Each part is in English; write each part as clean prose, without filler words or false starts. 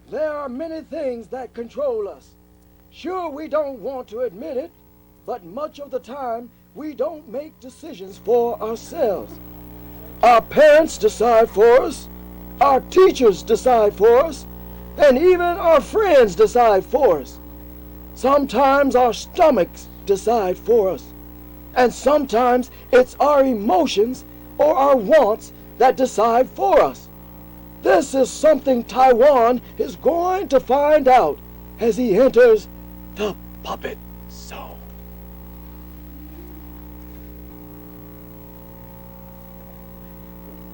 There are many things that control us. Sure, we don't want to admit it, but much of the time we don't make decisions for ourselves. Our parents decide for us, our teachers decide for us, and even our friends decide for us. Sometimes our stomachs decide for us, and sometimes it's our emotions or our wants that decide for us. This is something Taiwan is going to find out as he enters the puppet zone.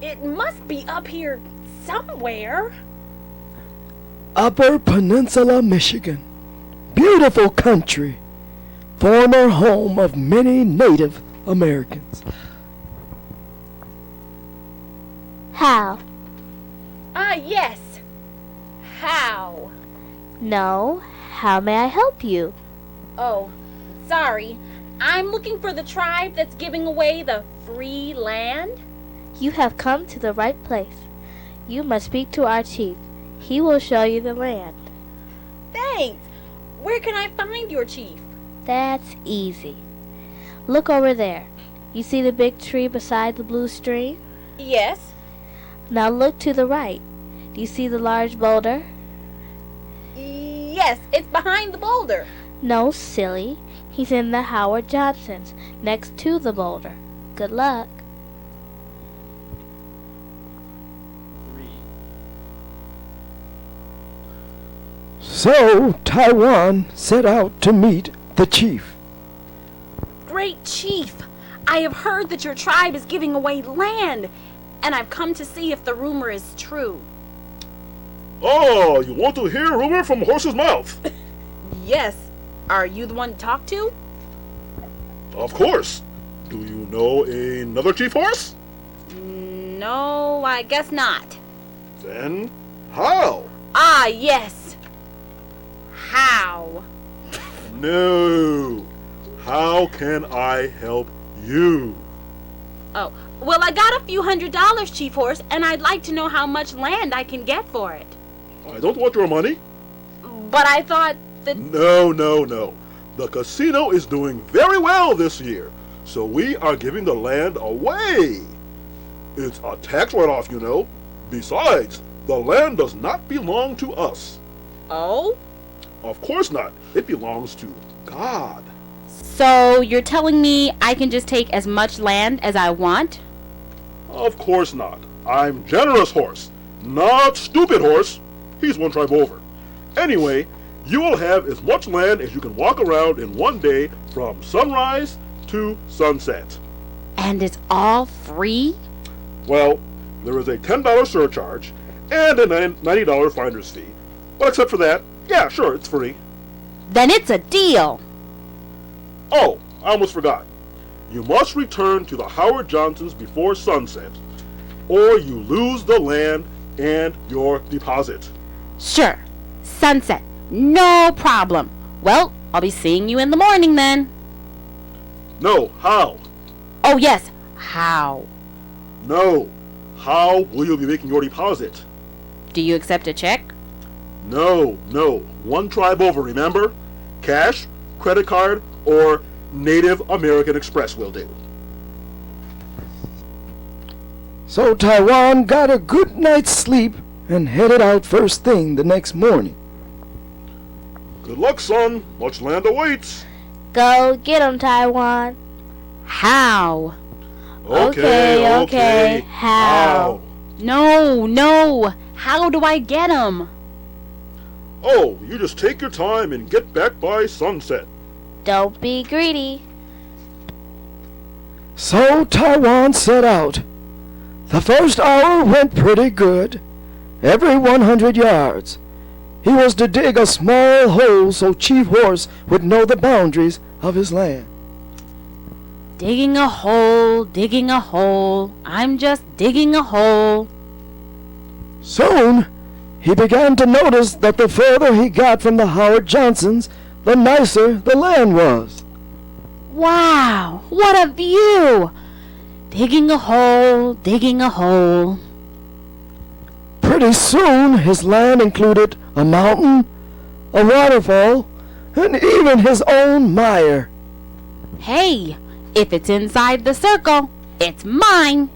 It must be up here somewhere. Upper Peninsula, Michigan. Beautiful country. Former home of many Native Americans. How? Yes. How? No, how may I help you? Oh, sorry. I'm looking for the tribe that's giving away the free land. You have come to the right place. You must speak to our chief. He will show you the land. Thanks. Where can I find your chief? That's easy. Look over there. You see the big tree beside the blue stream? Yes. Now look to the right. Do you see the large boulder? Yes, it's behind the boulder. No, silly. He's in the Howard Johnsons, next to the boulder. Good luck. So Taiwan set out to meet the chief. Great chief, I have heard that your tribe is giving away land, and I've come to see if the rumor is true. Oh, you want to hear a rumor from a horse's mouth? Yes. Are you the one to talk to? Of course. Do you know another chief horse? No, I guess not. Then how? Yes. How? No. How can I help you? Oh, well, I got a few $100, Chief Horse, and I'd like to know how much land I can get for it. I don't want your money. But I thought that... No. The casino is doing very well this year, so we are giving the land away. It's a tax write-off, you know. Besides, the land does not belong to us. Oh? Of course not. It belongs to God. So you're telling me I can just take as much land as I want? Of course not. I'm Generous Horse, not Stupid Horse. He's one tribe over. Anyway, you will have as much land as you can walk around in one day from sunrise to sunset. And it's all free? Well, there is a $10 surcharge and a $90 finder's fee. But except for that, yeah, sure, it's free. Then it's a deal. Oh, I almost forgot. You must return to the Howard Johnsons before sunset, or you lose the land and your deposit. Sure. Sunset. No problem. Well, I'll be seeing you in the morning then. No, how? Oh, yes. How? No. How will you be making your deposit? Do you accept a check? No. One tribe over, remember? Cash, credit card, or Native American Express will do. So Taiwan got a good night's sleep and headed out first thing the next morning. Good luck, son. Much land awaits. Go get 'em, Taiwan. How? Okay. How? No. How do I get 'em? Oh, you just take your time and get back by sunset. Don't be greedy. So Taiwan set out. The first hour went pretty good. Every 100 yards. He was to dig a small hole so Chief Horse would know the boundaries of his land. Digging a hole. I'm just digging a hole. Soon, he began to notice that the further he got from the Howard Johnsons, the nicer the land was. Wow, what a view! Digging a hole. Pretty soon his land included a mountain, a waterfall, and even his own mire. Hey, if it's inside the circle, it's mine.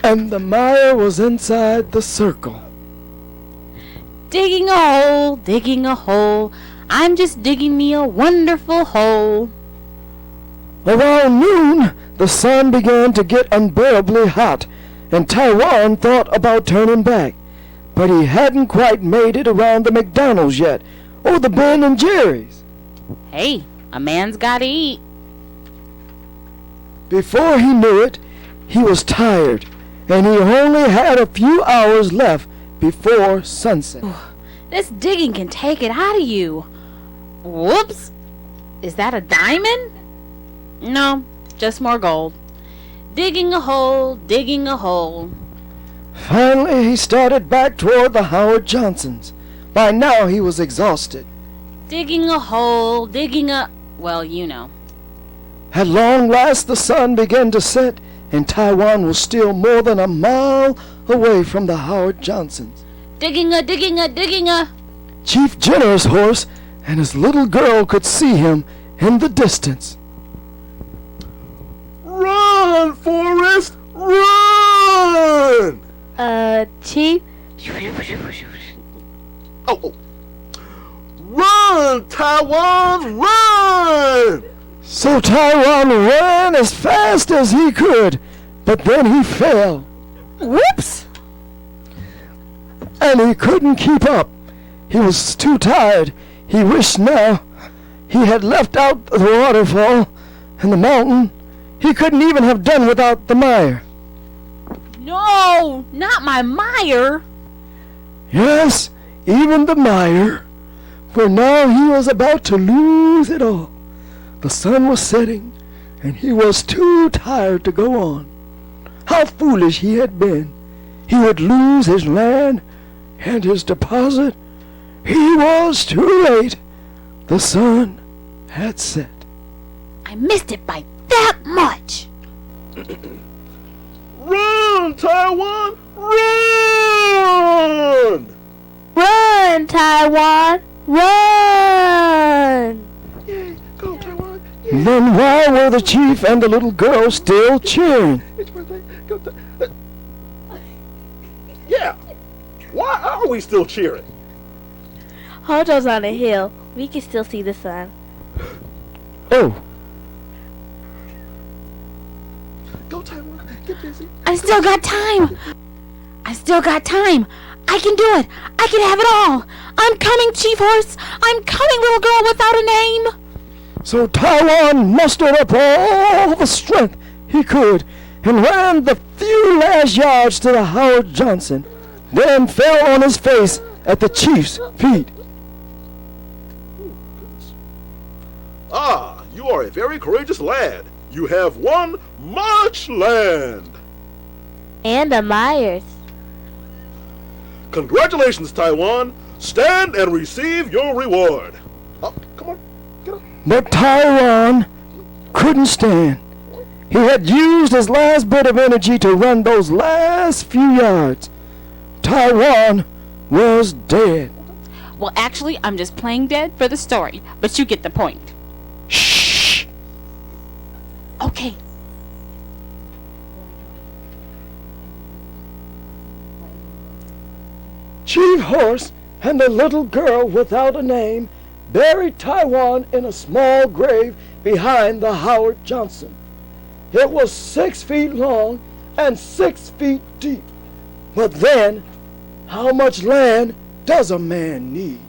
And the mire was inside the circle. Digging a hole, digging a hole. I'm just digging me a wonderful hole. Around noon, the sun began to get unbearably hot, and Taiwan thought about turning back. But he hadn't quite made it around the McDonald's yet, or the Ben and Jerry's. Hey, a man's gotta eat. Before he knew it, he was tired, and he only had a few hours left before sunset. This digging can take it out of you. Whoops. Is that a diamond? No, just more gold. Digging a hole, digging a hole. Finally, he started back toward the Howard Johnsons. By now, he was exhausted. Digging a hole, digging a... well, you know. At long last, the sun began to set, and Taiwan was still more than a mile away from the Howard Johnsons. Digging a, digging a, digging a... Chief Jenner's horse and his little girl could see him in the distance. Run, Forrest! Run! Chief? Oh. Run, Taiwan, run! So Taiwan ran as fast as he could, but then he fell. Whoops! And he couldn't keep up. He was too tired. He wished now he had left out the waterfall and the mountain. He couldn't even have done without the mire. No, not my mire. Yes, even the mire. For now he was about to lose it all. The sun was setting, and he was too tired to go on. How foolish he had been. He would lose his land and his deposit. He was too late. The sun had set. I missed it by that much. Run, Taiwan, run! Run, Taiwan! Run! Yay, go, Taiwan! Then why were the chief and the little girl still cheering? It's birthday. Go, yeah. Why are we still cheering? Hojo's on a hill. We can still see the sun. Oh, Go, Taiwan. Get busy. I still got time. I still got time. I can do it. I can have it all. I'm coming, Chief Horse. I'm coming, little girl without a name. so Taiwan mustered up all the strength he could and ran the few last yards to the Howard Johnson, then fell on his face at the chief's feet. Ah, you are a very courageous lad. You have won much land. And the Myers. Congratulations, Taiwan. Stand and receive your reward. Oh, come on. Get up. But Taiwan couldn't stand. He had used his last bit of energy to run those last few yards. Taiwan was dead. Well, actually, I'm just playing dead for the story, but you get the point. Shh! Okay. Chief Horse and the little girl without a name buried Taiwan in a small grave behind the Howard Johnson. It was 6 feet long and 6 feet deep. But then, how much land does a man need?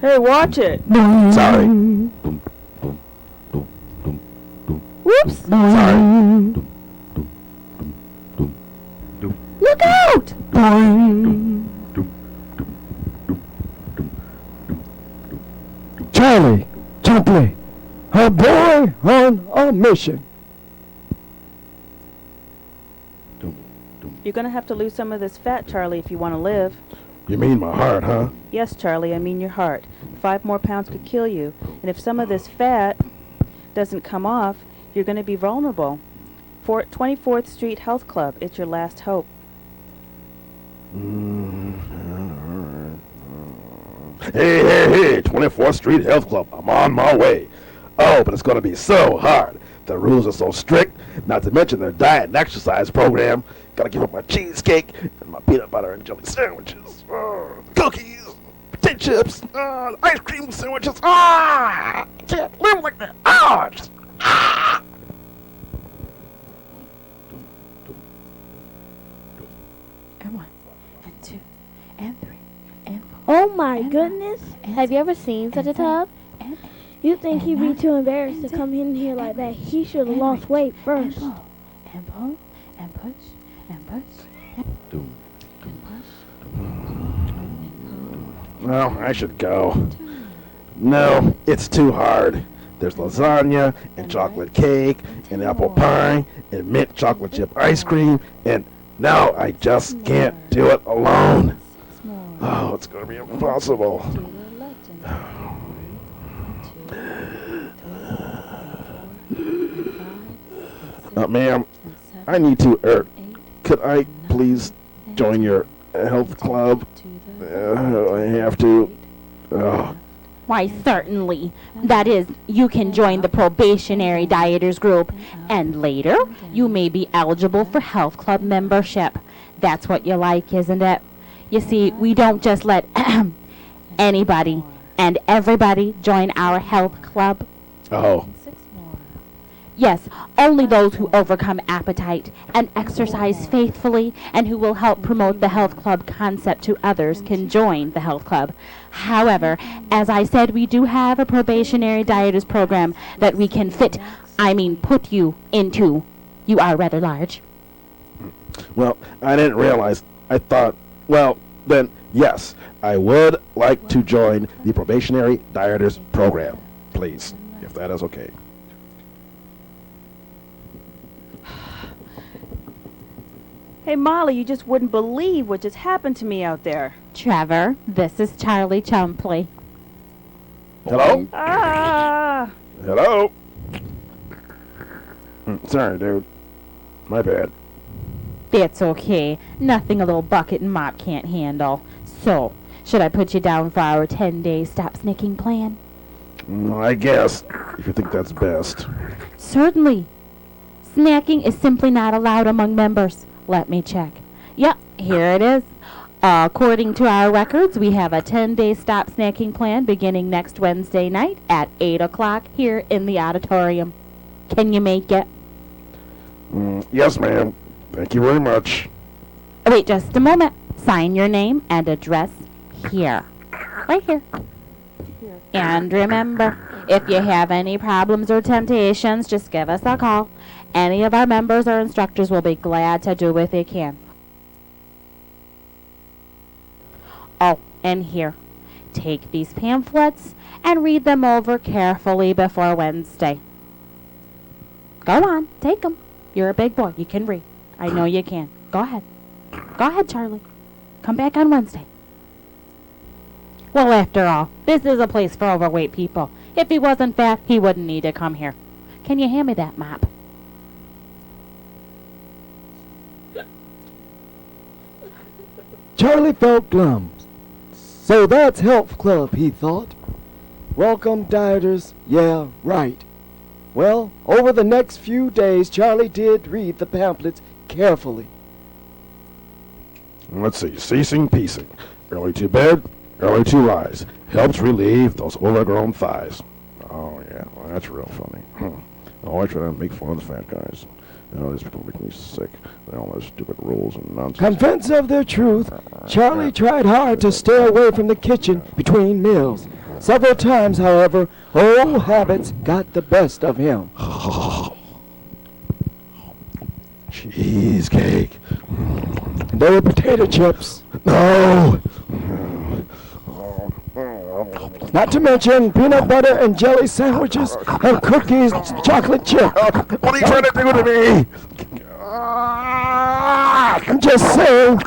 Hey, watch it. Sorry. Whoops. Sorry. Look out. Charlie, Chapley, a boy on a mission. You're going to have to lose some of this fat, Charlie, if you want to live. You mean my heart, huh? Yes, Charlie, I mean your heart. 5 more pounds could kill you. And if some of this fat doesn't come off, you're going to be vulnerable. 24th Street Health Club, it's your last hope. Hey, 24th Street Health Club. I'm on my way. Oh, but it's going to be so hard. The rules are so strict, not to mention their diet and exercise program. Gotta give up my cheesecake and my peanut butter and jelly sandwiches. Cookies, potato chips, ice cream sandwiches. I can't live like that. And 1, and 2, and 3, and 4. Oh my goodness. Have you ever seen such a tub? You think he'd be too embarrassed to come in here like that? He should have lost weight first. And pull, and push, and push, Well, I should go. No, it's too hard. There's lasagna and chocolate cake and apple pie and mint chocolate chip ice cream, and now I just can't do it alone. Oh, it's gonna be impossible. Ma'am, I need to, could I please join your health club? I have to. Why, certainly. That is, you can join the probationary dieters group, and later you may be eligible for health club membership. That's what you like, isn't it? You see, we don't just let anybody and everybody join our health club. Oh. Yes, only those who overcome appetite and exercise faithfully and who will help promote the health club concept to others can join the health club. However, as I said, we do have a probationary dieters program that we can put you into. You are rather large. Well, I didn't realize. I thought, well, then, yes, I would like to join the probationary dieters program, please, if that is okay. Hey, Molly, you just wouldn't believe what just happened to me out there. Trevor, this is Charlie Chumpley. Hello? Ah! Hello? Sorry, dude. My bad. That's okay. Nothing a little bucket and mop can't handle. So, should I put you down for our 10-day stop snacking plan? I guess, if you think that's best. Certainly. Snacking is simply not allowed among members. Let me check. Yep, here it is. According to our records, we have a 10-day stop snacking plan beginning next Wednesday night at 8 o'clock here in the auditorium. Can you make it? Yes, ma'am. Thank you very much. Wait just a moment. Sign your name and address here. Right here. And remember, if you have any problems or temptations, just give us a call. Any of our members or instructors will be glad to do what they can. Oh, and here. Take these pamphlets and read them over carefully before Wednesday. Go on, take them. You're a big boy. You can read. I know you can. Go ahead. Go ahead, Charlie. Come back on Wednesday. Well, after all, this is a place for overweight people. If he wasn't fat, he wouldn't need to come here. Can you hand me that mop? Charlie felt glum. So that's health club, he thought. Welcome, dieters. Yeah, right. Well, over the next few days, Charlie did read the pamphlets carefully. Let's see. Ceasing piecing. Early to bed, early to rise. Helps relieve those overgrown thighs. Oh, yeah. Well, that's real funny. Oh, I try to make fun of the fat guys. These people make me sick. All those stupid rules and nonsense. Convinced of their truth, Charlie tried hard to stay away from the kitchen between meals. Several times, however, old habits got the best of him. Cheesecake. There were potato chips. No! Not to mention peanut butter and jelly sandwiches and cookies, chocolate chip. What are you trying to do to me? I'm just saying.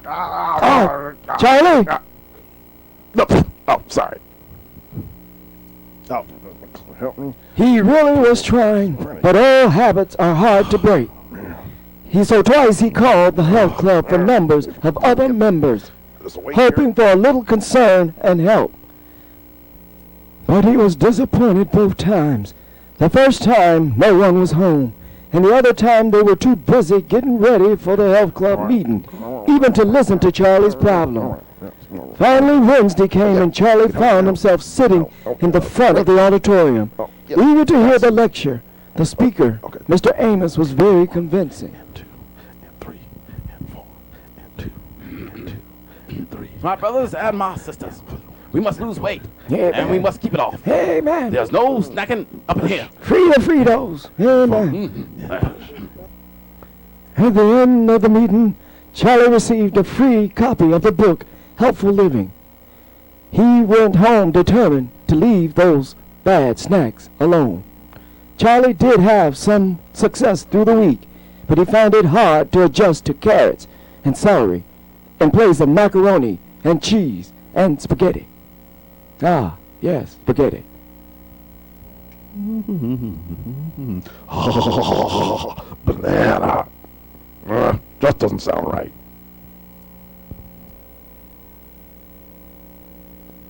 Oh, Charlie? No. Oh, sorry. Oh, help me. He really was trying, but old habits are hard to break. So twice he called the health club for numbers of other members, hoping for a little concern and help. But he was disappointed both times. The first time, no one was home, and the other time they were too busy getting ready for the health club meeting, even to listen to Charlie's problem. Finally, Wednesday came, and Charlie found himself sitting in the front of the auditorium, eager to hear the lecture. The speaker, Mr. Amos, was very convincing. And 2, and 3, and 4, and 2, and 2, and 3. My brothers and my sisters, we must lose weight, Yeah, and we man. must keep it off. Hey, man. There's no snacking up in here. Free the Fritos. Hey, man. At the end of the meeting, Charlie received a free copy of the book, Helpful Living. He went home determined to leave those bad snacks alone. Charlie did have some success through the week, but he found it hard to adjust to carrots and celery in place of macaroni and cheese and spaghetti. Ah, yes, spaghetti. Banana. Just doesn't sound right.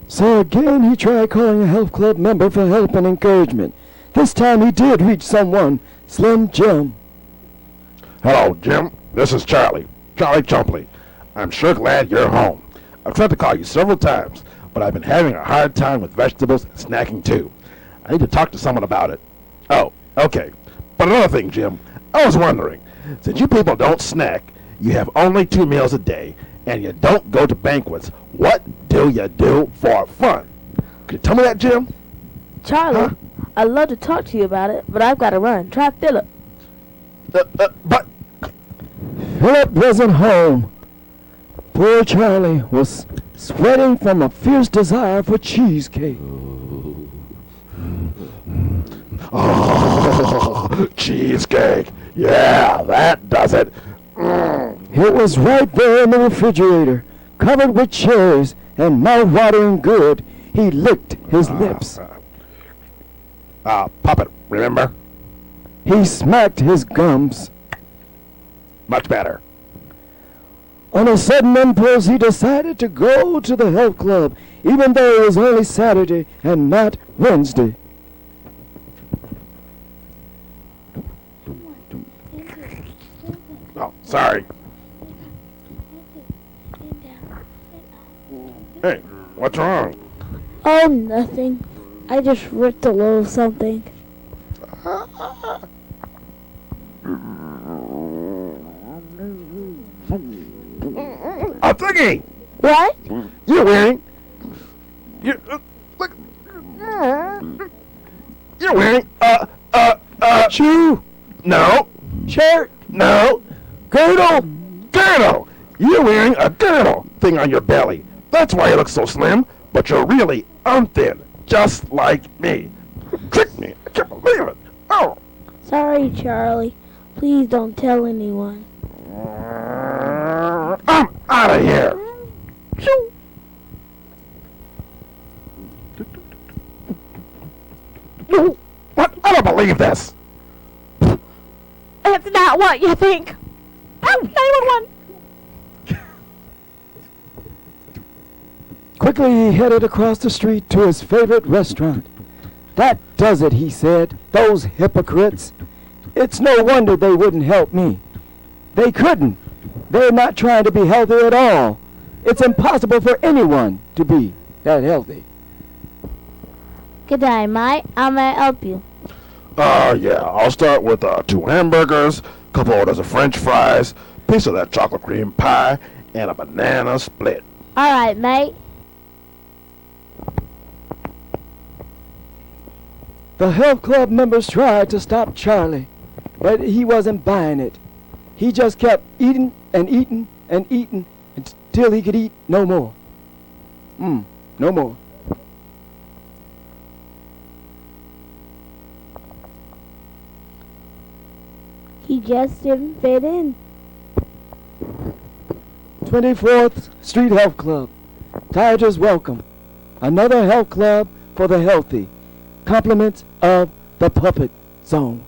So again he tried calling a health club member for help and encouragement. This time he did reach someone, Slim Jim. Hello, Jim. This is Charlie. Charlie Chumpley. I'm sure glad you're home. I've tried to call you several times, but I've been having a hard time with vegetables and snacking too. I need to talk to someone about it. Oh, okay. But another thing, Jim. I was wondering, since you people don't snack, you have only 2 meals a day, and you don't go to banquets, what do you do for fun? Could you tell me that, Jim? Charlie, I'd love to talk to you about it, but I've got to run. Try Philip. But Philip wasn't home. Poor Charlie was sweating from a fierce desire for cheesecake. oh, cheesecake. Yeah, that does it. It was right there in the refrigerator, covered with cherries and mouth-watering good. He licked his lips. Puppet, remember? He smacked his gums. Much better. On a sudden impulse, he decided to go to the health club, even though it was only Saturday and not Wednesday. Oh, sorry. Hey, what's wrong? Oh, nothing. I just ripped a little something. I'm thinking. What? You're wearing. You look. You're wearing shoe. No. Shirt. No. Girdle. Girdle. You're wearing a girdle thing on your belly. That's why you look so slim, but you're really unthin, just like me. Tricked me. I can't believe it. Oh. Sorry, Charlie. Please don't tell anyone. I'm out of here. Shoo. What? I don't believe this. It's not what you think. Oh, 911. Quickly, he headed across the street to his favorite restaurant. That does it, he said. Those hypocrites. It's no wonder they wouldn't help me. They couldn't. They're not trying to be healthy at all. It's impossible for anyone to be that healthy. Good day, mate. I may help you. Yeah, I'll start with 2 hamburgers, couple orders of french fries, piece of that chocolate cream pie, and a banana split. All right, mate. The health club members tried to stop Charlie, but he wasn't buying it. He just kept eating and eating and eating until he could eat no more. No more. He just didn't fit in. 12 24th Street Health Club. Tigers welcome. Another health club for the healthy. Compliments of the Puppet Zone.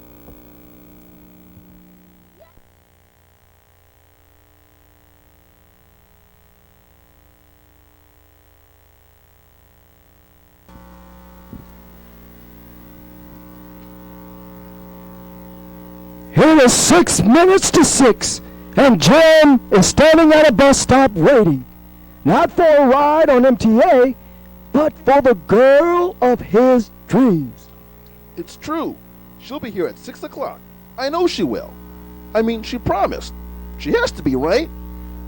It is 6 minutes to 6, and Jim is standing at a bus stop waiting. Not for a ride on MTA, but for the girl of his dreams. It's true. She'll be here at 6 o'clock. I know she will. I mean, she promised. She has to be, right?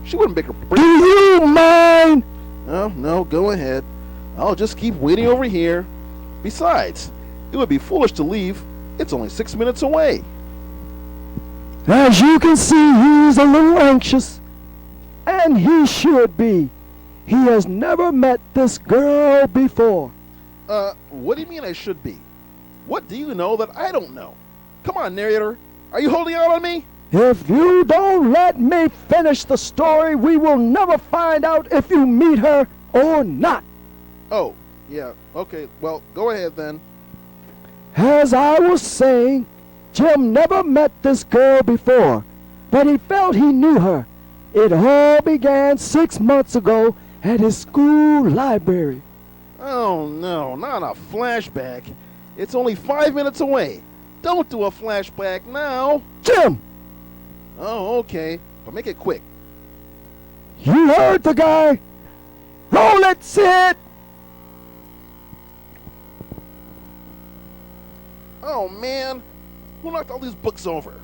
She wouldn't make her Do break. you mind? Oh, no, go ahead. I'll just keep waiting over here. Besides, it would be foolish to leave. It's only 6 minutes away. As you can see, he's a little anxious. And he should be. He has never met this girl before. What do you mean I should be? What do you know that I don't know? Come on, narrator. Are you holding out on me? If you don't let me finish the story, we will never find out if you meet her or not. Oh, yeah. Okay, well, go ahead then. As I was saying, Jim never met this girl before, but he felt he knew her. It all began 6 months ago at his school library. Oh, no, not a flashback. It's only 5 minutes away. Don't do a flashback now. Jim, Oh, okay, but make it quick. you heard the guy. Roll it, Sid. Oh, man. Who knocked all these books over?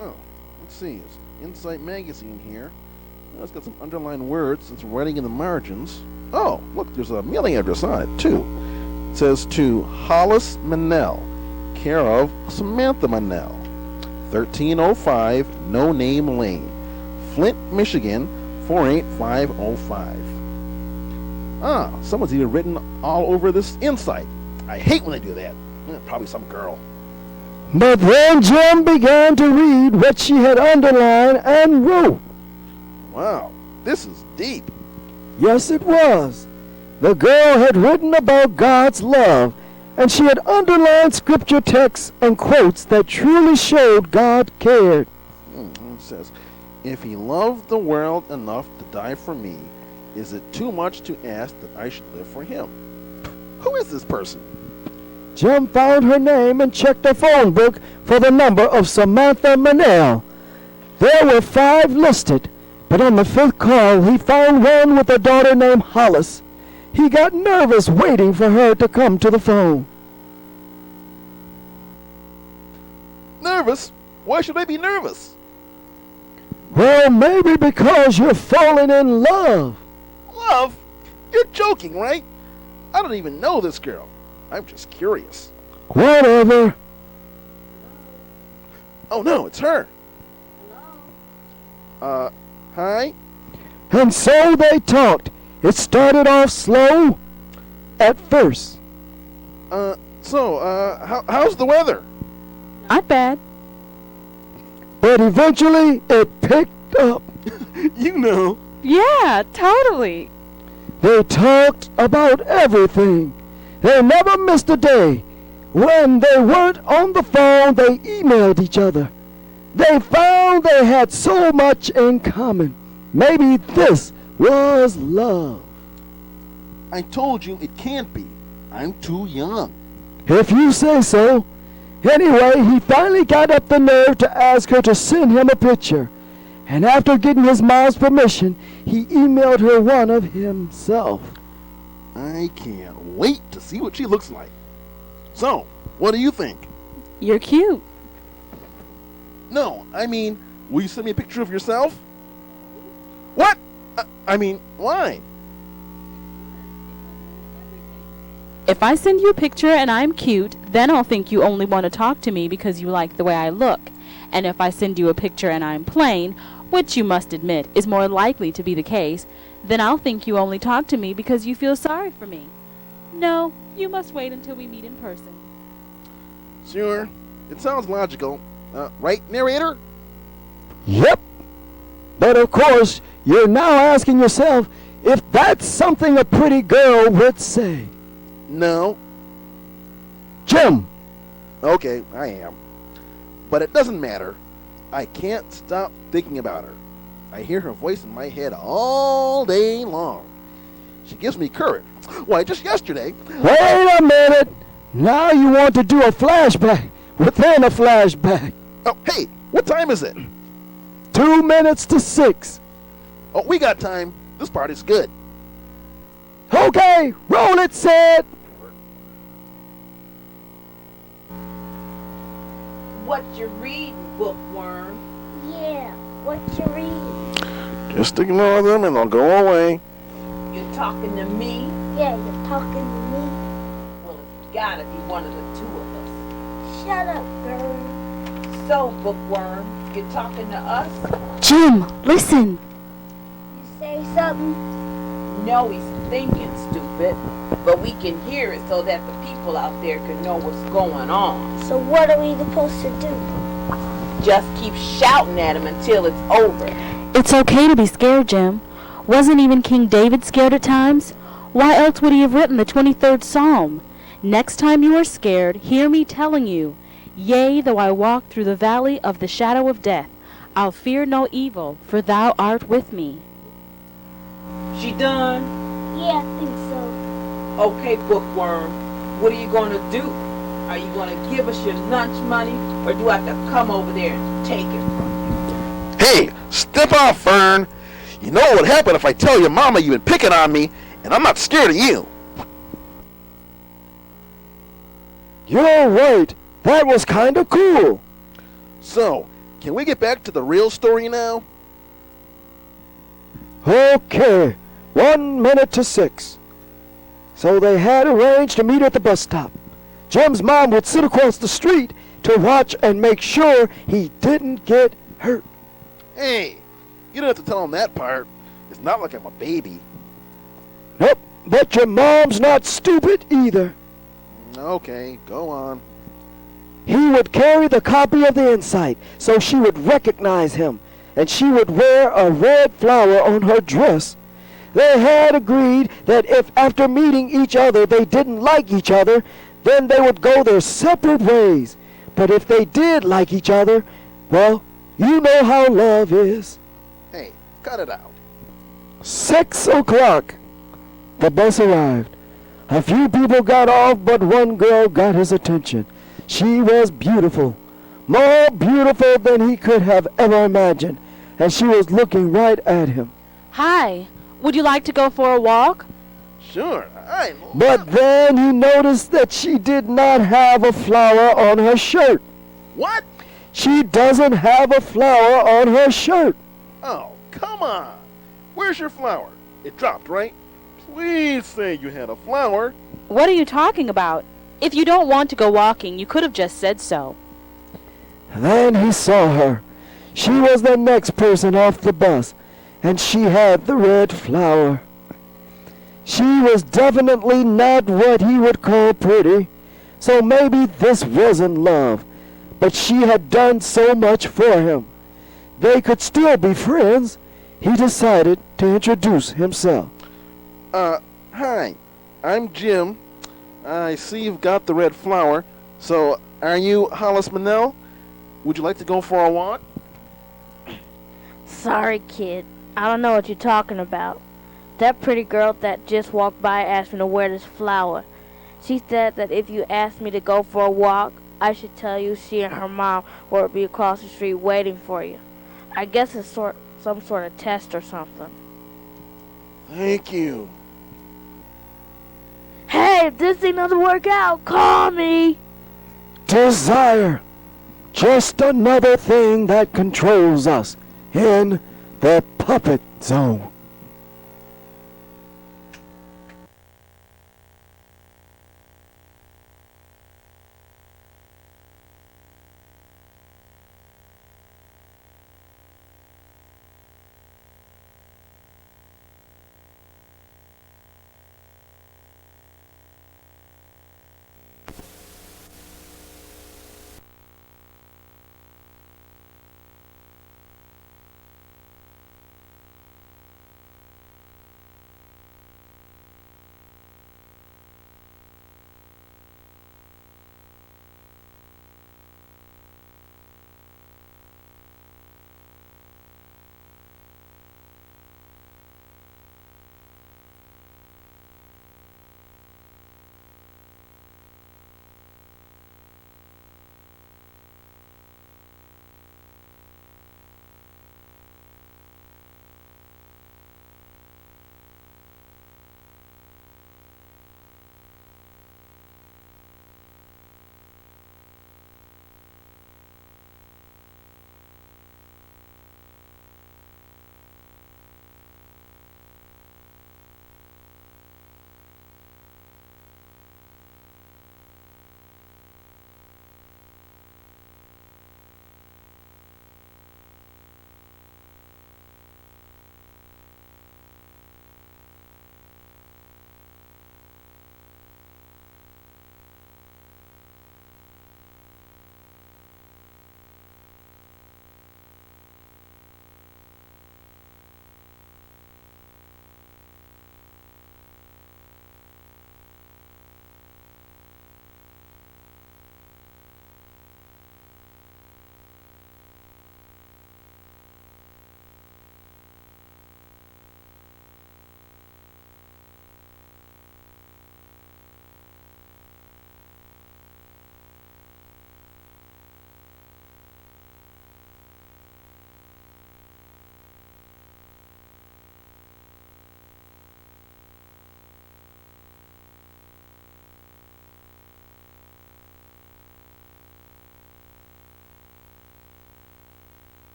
Oh, let's see. It's Insight Magazine here. It's got some underlined words and some writing in the margins. Oh, look, there's a mailing address on it, too. It says to Hollis Manel, care of Samantha Manel, 1305 No Name Lane, Flint, Michigan, 48505. Ah, someone's even written all over this Insight. I hate when they do that. Probably some girl. But then Jim began to read what she had underlined and wrote. Wow, this is deep. Yes, it was. The girl had written about God's love, and she had underlined scripture texts and quotes that truly showed God cared. It says, if he loved the world enough to die for me, is it too much to ask that I should live for him? Who is this person? Jim found her name and checked her phone book for the number of Samantha Manel. There were 5 listed, but on the 5th call he found one with a daughter named Hollis. He got nervous waiting for her to come to the phone. Nervous? Why should I be nervous? Well, maybe because you're falling in love. Love? You're joking, right? I don't even know this girl. I'm just curious. Whatever. Oh no, it's her. Hi? And so they talked. It started off slow at first. How's the weather? Not bad. But eventually it picked up. You know. Yeah, totally. They talked about everything. They never missed a day. When they weren't on the phone, they emailed each other. They found they had so much in common. Maybe this was love. I told you it can't be. I'm too young. If you say so. Anyway, he finally got up the nerve to ask her to send him a picture. And after getting his mom's permission, he emailed her one of himself. I can't wait to see what she looks like. So, what do you think? You're cute. No, I mean, will you send me a picture of yourself? What? I mean, why? If I send you a picture and I'm cute, then I'll think you only want to talk to me because you like the way I look. And if I send you a picture and I'm plain, which you must admit is more likely to be the case, then I'll think you only talk to me because you feel sorry for me. No, you must wait until we meet in person. Sure, it sounds logical. Right, narrator? Yep. But of course, you're now asking yourself if that's something a pretty girl would say. No. Jim, Okay, I am. But it doesn't matter. I can't stop thinking about her. I hear her voice in my head all day long. She gives me courage. Why, just yesterday. wait a minute. Now you want to do a flashback within a flashback. Oh, hey, what time is it? 2 minutes to 6. Oh, we got time. This part is good. Okay, roll it, Sid. What you reading, bookworm? Yeah, what you reading? Just ignore them and they'll go away. You talking to me? Yeah, you're talking to me. Well, it's gotta be one of the two of us. Shut up, girl. So, bookworm, you talking to us? Jim, listen. You say something? No, he's thinking, stupid. But we can hear it so that the people out there can know what's going on. So what are we supposed to do? Just keep shouting at him until it's over. It's okay to be scared, Jim. Wasn't even King David scared at times? Why else would he have written the 23rd Psalm? Next time you are scared, hear me telling you, yea, though I walk through the valley of the shadow of death, I'll fear no evil, for thou art with me. She done? Yeah, I think so. Okay, bookworm, what are you gonna do? Are you gonna give us your lunch money, or do I have to come over there and take it from you? Hey, step off, Fern. You know what would happen if I tell your mama you've been picking on me, and I'm not scared of you. You're right. That was kind of cool. So, can we get back to the real story now? Okay, 1 minute to 6. So they had arranged to meet at the bus stop. Jim's mom would sit across the street to watch and make sure he didn't get hurt. Hey, you don't have to tell him that part. It's not like I'm a baby. Nope, but your mom's not stupid either. Okay, go on. He would carry the copy of the Insight so she would recognize him, and she would wear a red flower on her dress. They had agreed that if after meeting each other they didn't like each other, then they would go their separate ways. But if they did like each other, well, you know how love is. Hey, cut it out. 6 o'clock. The bus arrived. A few people got off, but one girl got his attention. She was beautiful, more beautiful than he could have ever imagined, and she was looking right at him. Hi, would you like to go for a walk? Sure, I... But then he noticed that she did not have a flower on her shirt. What? She doesn't have a flower on her shirt. Oh, come on. Where's your flower? It dropped, right? Please say you had a flower. What are you talking about? If you don't want to go walking, you could have just said so. Then he saw her. She was the next person off the bus, and she had the red flower. She was definitely not what he would call pretty, so maybe this wasn't love, but she had done so much for him. They could still be friends. He decided to introduce himself. Hi, I'm Jim. I see you've got the red flower. So, are you Hollis Manel? Would you like to go for a walk? Sorry, kid. I don't know what you're talking about. That pretty girl that just walked by asked me to wear this flower. She said that if you asked me to go for a walk, I should tell you she and her mom would be across the street waiting for you. I guess it's some sort of test or something. Thank you. Hey, if this thing doesn't work out, call me! Desire. Just another thing that controls us in the puppet zone.